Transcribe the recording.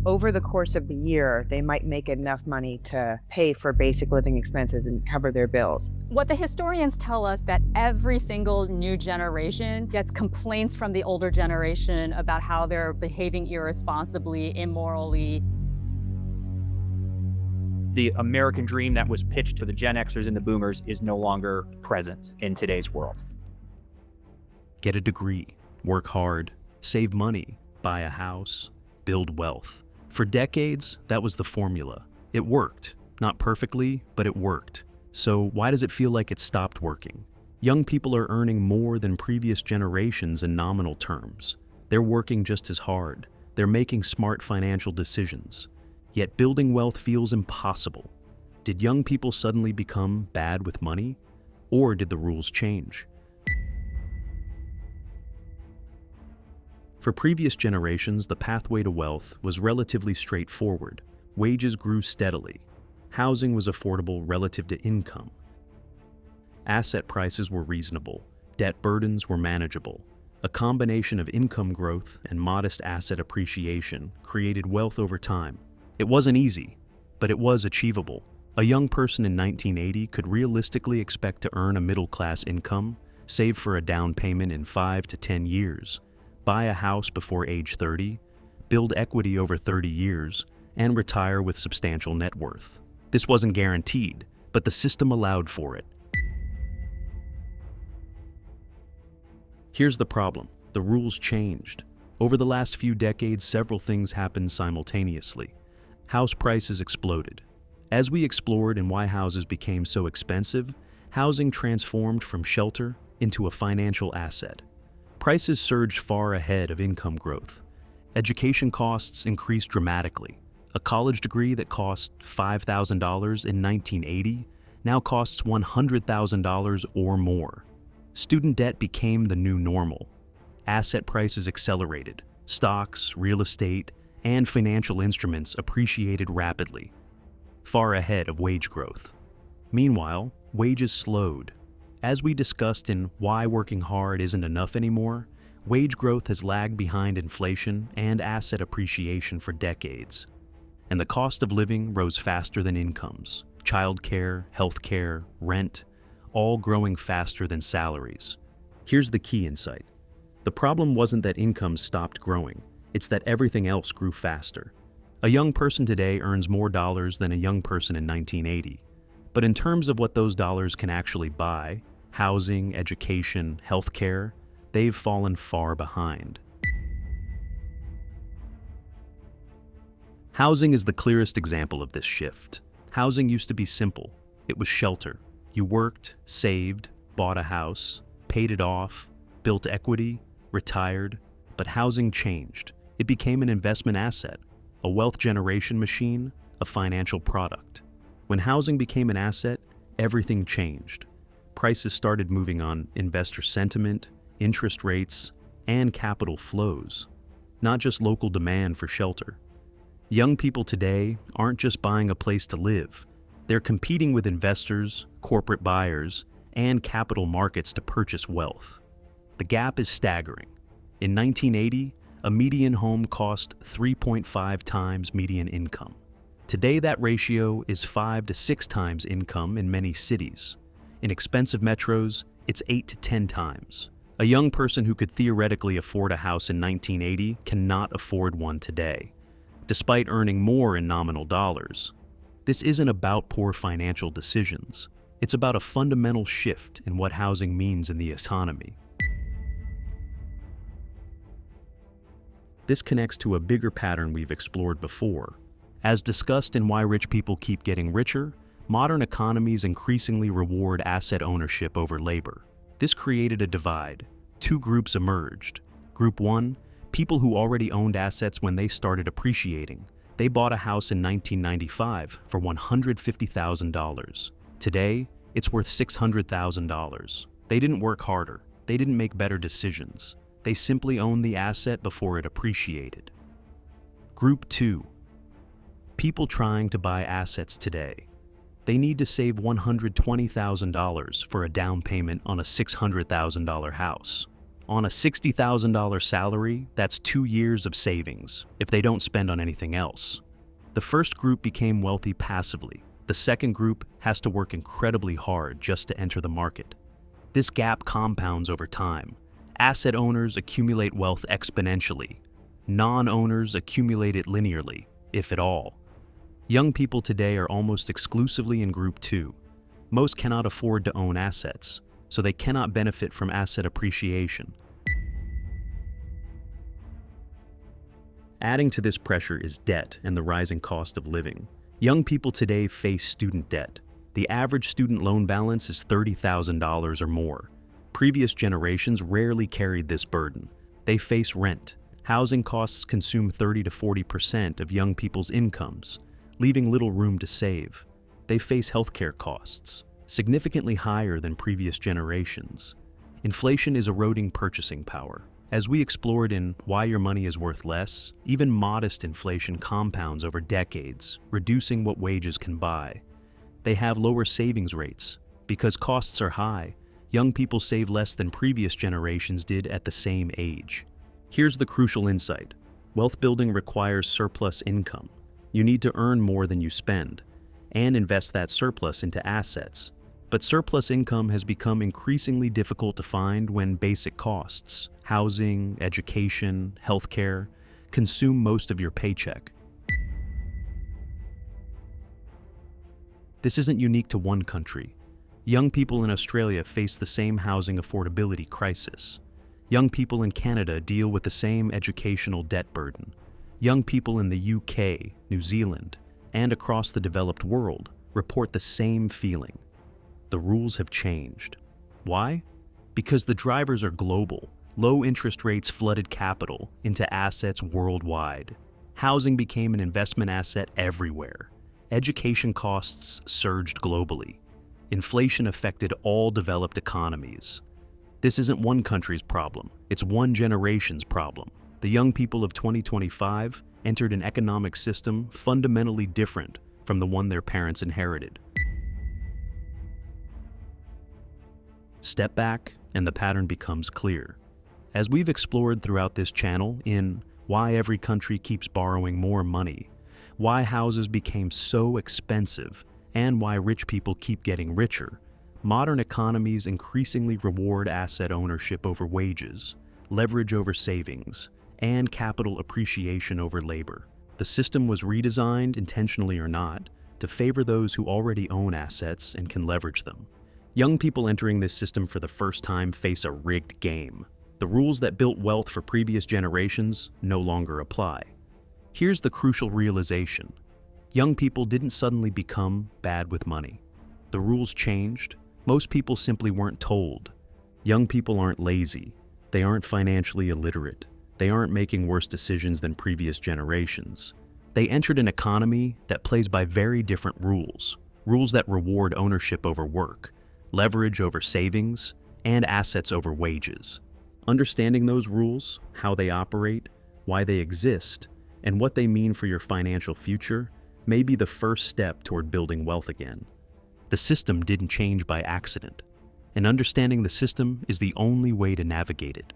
over the course of the year, they might make enough money to pay for basic living expenses and cover their bills. What the historians tell us that every single new generation gets complaints from the older generation about how they're behaving irresponsibly, immorally. The American dream that was pitched to the Gen Xers and the Boomers is no longer present in today's world. Get a degree, work hard, save money, buy a house, build wealth. For decades, that was the formula. It worked. Not perfectly, but it worked. So why does it feel like it stopped working? Young people are earning more than previous generations in nominal terms. They're working just as hard. They're making smart financial decisions. Yet building wealth feels impossible. Did young people suddenly become bad with money? Or did the rules change? For previous generations, the pathway to wealth was relatively straightforward. Wages grew steadily. Housing was affordable relative to income. Asset prices were reasonable. Debt burdens were manageable. A combination of income growth and modest asset appreciation created wealth over time. It wasn't easy, but it was achievable. A young person in 1980 could realistically expect to earn a middle-class income, save for a down payment in 5 to 10 years, buy a house before age 30, build equity over 30 years, and retire with substantial net worth. This wasn't guaranteed, but the system allowed for it. Here's the problem. The rules changed. Over the last few decades, several things happened simultaneously. House prices exploded. As we explored and why houses became so expensive, housing transformed from shelter into a financial asset. Prices surged far ahead of income growth. Education costs increased dramatically. A college degree that cost $5,000 in 1980 now costs $100,000 or more. Student debt became the new normal. Asset prices accelerated. Stocks, real estate, and financial instruments appreciated rapidly, far ahead of wage growth. Meanwhile, wages slowed. As we discussed in Why Working Hard Isn't Enough Anymore, wage growth has lagged behind inflation and asset appreciation for decades. And the cost of living rose faster than incomes. Childcare, healthcare, rent, all growing faster than salaries. Here's the key insight. The problem wasn't that incomes stopped growing, it's that everything else grew faster. A young person today earns more dollars than a young person in 1980. But in terms of what those dollars can actually buy, housing, education, healthcare, they've fallen far behind. Housing is the clearest example of this shift. Housing used to be simple. It was shelter. You worked, saved, bought a house, paid it off, built equity, retired, but housing changed. It became an investment asset, a wealth generation machine, a financial product. When housing became an asset, everything changed. Prices started moving on investor sentiment, interest rates, and capital flows, not just local demand for shelter. Young people today aren't just buying a place to live. They're competing with investors, corporate buyers, and capital markets to purchase wealth. The gap is staggering. In 1980, a median home cost 3.5 times median income. Today, that ratio is 5 to 6 times income in many cities. In expensive metros, it's 8 to 10 times. A young person who could theoretically afford a house in 1980 cannot afford one today, despite earning more in nominal dollars. This isn't about poor financial decisions. It's about a fundamental shift in what housing means in the economy. This connects to a bigger pattern we've explored before. As discussed in Why Rich People Keep Getting Richer, modern economies increasingly reward asset ownership over labor. This created a divide. Two groups emerged. Group 1, people who already owned assets when they started appreciating. They bought a house in 1995 for $150,000. Today, it's worth $600,000. They didn't work harder. They didn't make better decisions. They simply owned the asset before it appreciated. Group 2, people trying to buy assets today. They need to save $120,000 for a down payment on a $600,000 house. On a $60,000 salary, that's 2 years of savings, if they don't spend on anything else. The first group became wealthy passively. The second group has to work incredibly hard just to enter the market. This gap compounds over time. Asset owners accumulate wealth exponentially. Non-owners accumulate it linearly, if at all. Young people today are almost exclusively in Group 2. Most cannot afford to own assets, so they cannot benefit from asset appreciation. Adding to this pressure is debt and the rising cost of living. Young people today face student debt. The average student loan balance is $30,000 or more. Previous generations rarely carried this burden. They face rent. Housing costs consume 30 to 40% of young people's incomes, leaving little room to save. They face healthcare costs, significantly higher than previous generations. Inflation is eroding purchasing power. As we explored in Why Your Money is Worth Less, even modest inflation compounds over decades, reducing what wages can buy. They have lower savings rates. Because costs are high, young people save less than previous generations did at the same age. Here's the crucial insight. Wealth building requires surplus income. You need to earn more than you spend, and invest that surplus into assets. But surplus income has become increasingly difficult to find when basic costs, housing, education, healthcare, consume most of your paycheck. This isn't unique to one country. Young people in Australia face the same housing affordability crisis. Young people in Canada deal with the same educational debt burden. Young people in the UK, New Zealand, and across the developed world report the same feeling. The rules have changed. Why? Because the drivers are global. Low interest rates flooded capital into assets worldwide. Housing became an investment asset everywhere. Education costs surged globally. Inflation affected all developed economies. This isn't one country's problem, it's one generation's problem. The young people of 2025 entered an economic system fundamentally different from the one their parents inherited. Step back, and the pattern becomes clear. As we've explored throughout this channel in Why Every Country Keeps Borrowing More Money, why houses became so expensive, and why rich people keep getting richer, modern economies increasingly reward asset ownership over wages, leverage over savings, and capital appreciation over labor. The system was redesigned, intentionally or not, to favor those who already own assets and can leverage them. Young people entering this system for the first time face a rigged game. The rules that built wealth for previous generations no longer apply. Here's the crucial realization. Young people didn't suddenly become bad with money. The rules changed. Most people simply weren't told. Young people aren't lazy. They aren't financially illiterate. They aren't making worse decisions than previous generations. They entered an economy that plays by very different rules. Rules that reward ownership over work, leverage over savings, and assets over wages. Understanding those rules, how they operate, why they exist, and what they mean for your financial future may be the first step toward building wealth again. The system didn't change by accident, and understanding the system is the only way to navigate it.